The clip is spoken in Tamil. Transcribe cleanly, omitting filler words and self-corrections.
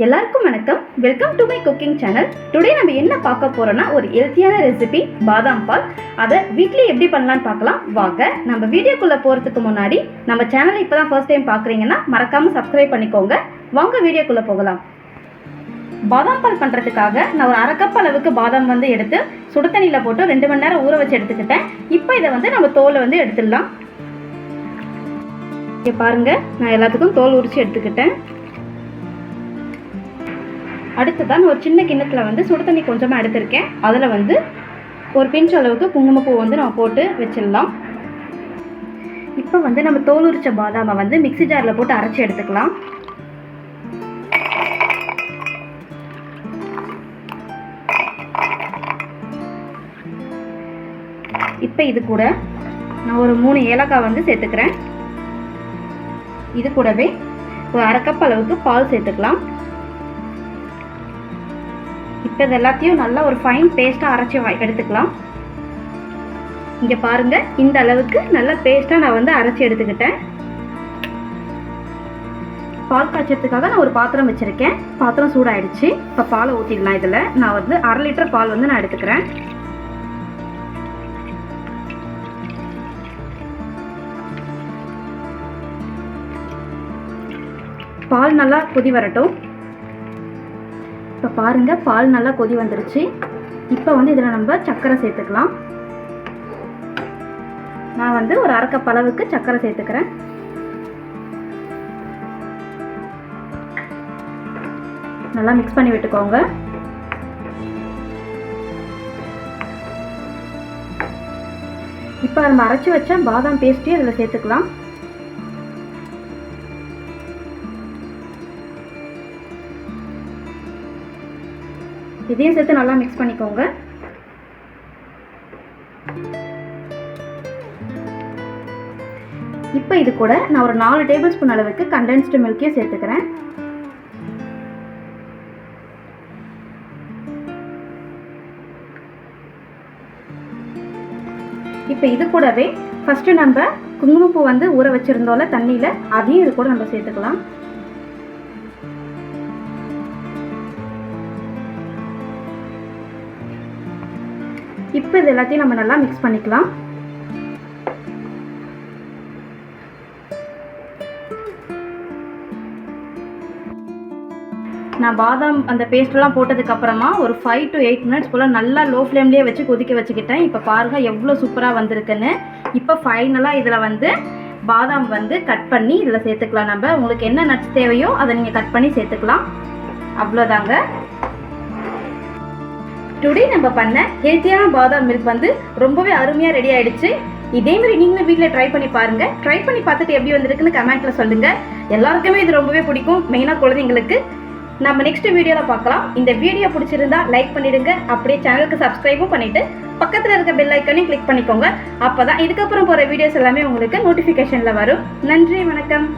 எல்லாருக்கும் வணக்கம். Welcome to my cooking channel. Today நம்ம என்ன பார்க்க போறோம்னா ஒரு ஹெல்த்தியான ரெசிபி பாதாம் பால். அதை வீட்லயே எப்படி பண்ணலாம்னு பார்க்கலாம் வாங்க. நம்ம வீடியோக்குள்ள போறதுக்கு முன்னாடி நம்ம சேனலை இப்பதான் ஃபர்ஸ்ட் டைம் பார்க்குறீங்கன்னா மறக்காம சப்ஸ்கிரைப் பண்ணிக்கோங்க. வாங்க வீடியோக்குள்ள போகலாம். பாதாம் பால் பண்ணுறதுக்காக நான் ஒரு 1/2 கப் அளவுக்கு பாதாம் எடுத்து சுடு தண்ணியில் போட்டு 2 மணி நேரம் ஊற வச்சு எடுத்துக்கிட்டேன். இப்போ இதை நம்ம தோலை எடுத்துடலாம். இங்கே பாருங்க, நான் எல்லாத்துக்கும் தோல் உரிச்சு எடுத்துக்கிட்டேன். அடுத்ததான் ஒரு சின்ன கிண்ணத்தில் சுடு தண்ணி கொஞ்சமாக எடுத்திருக்கேன். அதில் ஒரு பிஞ்ச் அளவுக்கு குங்குமப்பூ நம்ம போட்டு வச்சிடலாம். இப்போ நம்ம தோல் உரிச்ச பாதாமை மிக்ஸி ஜாரில் போட்டு அரைச்சி எடுத்துக்கலாம். இப்போ இது கூட நான் ஒரு 3 ஏலக்காய் சேர்த்துக்கிறேன். இது கூடவே ஒரு 1/2 கப் அளவுக்கு பால் சேர்த்துக்கலாம். இப்போ இது எல்லாத்தையும் நல்லா ஒரு ஃபைன் பேஸ்ட்டாக அரைச்சி எடுத்துக்கலாம். இங்கே பாருங்கள், இந்த அளவுக்கு நல்ல பேஸ்ட்டாக நான் அரைச்சி எடுத்துக்கிட்டேன். பால் காய்ச்சறதுக்காக நான் ஒரு பாத்திரம் வச்சுருக்கேன். பாத்திரம் சூடாயிடுச்சு. இப்போ பாலை ஊற்றிடலாம். இதில் நான் 1/2 லிட்டர் பால் நான் எடுத்துக்கிறேன். பால் நல்லா கொதி வரட்டும். இப்போ பாருங்கள், பால் நல்லா கொதி வந்துருச்சு. இப்போ இதில் நம்ம சர்க்கரை சேர்த்துக்கலாம். நான் ஒரு 1/2 கப் அளவுக்கு சர்க்கரை சேர்த்துக்கிறேன். நல்லா மிக்ஸ் பண்ணி விட்டுக்கோங்க. இப்போ நம்ம அரைச்சி வச்ச பாதாம் பேஸ்ட்டையும் இதில் சேர்த்துக்கலாம். இதையும் சேர்த்து நல்லா மிக்ஸ் பண்ணிக்கோங்க. இப்போ இது கூட நான் ஒரு 4 டேபிள் ஸ்பூன் அளவுக்கு கண்டென்ஸ்டு மில்க்கையும் சேர்த்துக்கிறேன். இப்போ இது கூடவே ஃபஸ்ட்டு நம்ம குங்குமப்பூ ஊற வச்சுருந்தோம்ல தண்ணியில், அதையும் இது கூட நம்ம சேர்த்துக்கலாம். இப்போ இது எல்லாத்தையும் நம்ம நல்லா மிக்ஸ் பண்ணிக்கலாம். நான் பாதாம் அந்த பேஸ்ட்லாம் போட்டதுக்கப்புறமா ஒரு 5 to 8 மினிட்ஸ் போல் நல்லா லோ ஃப்ளேம்லேயே வச்சு கொதிக்க வச்சுக்கிட்டேன். இப்போ பாருங்கள் எவ்வளோ சூப்பராக வந்திருக்குன்னு. இப்போ ஃபைனலாக இதில் பாதாம் கட் பண்ணி இதில் சேர்த்துக்கலாம். நம்ம உங்களுக்கு என்ன நட்ஸ் தேவையோ அதை நீங்கள் கட் பண்ணி சேர்த்துக்கலாம். அவ்வளோதாங்க. டுடே நம்ம பண்ண ஹெல்த்தியான பாதாம் மில்க் ரொம்பவே அருமையாக ரெடி ஆகிடுச்சு. இதேமாதிரி நீங்களும் வீட்டில் ட்ரை பண்ணி பாருங்கள். ட்ரை பண்ணி பார்த்துட்டு எப்படி வந்திருக்குன்னு கமெண்ட்டில் சொல்லுங்கள். எல்லாருக்குமே இது ரொம்பவே பிடிக்கும், மெயினாக குழந்தைங்களுக்கு. நம்ம நெக்ஸ்ட் வீடியோவில் பார்க்கலாம். இந்த வீடியோ பிடிச்சிருந்தா லைக் பண்ணிடுங்க. அப்படியே சேனலுக்கு சப்ஸ்கிரைபும் பண்ணிவிட்டு பக்கத்தில் இருக்க பெல் ஐக்கானையும் கிளிக் பண்ணிக்கோங்க. அப்போ தான் இதுக்கப்புறம் போகிற வீடியோஸ் எல்லாமே உங்களுக்கு நோட்டிஃபிகேஷனில் வரும். நன்றி, வணக்கம்.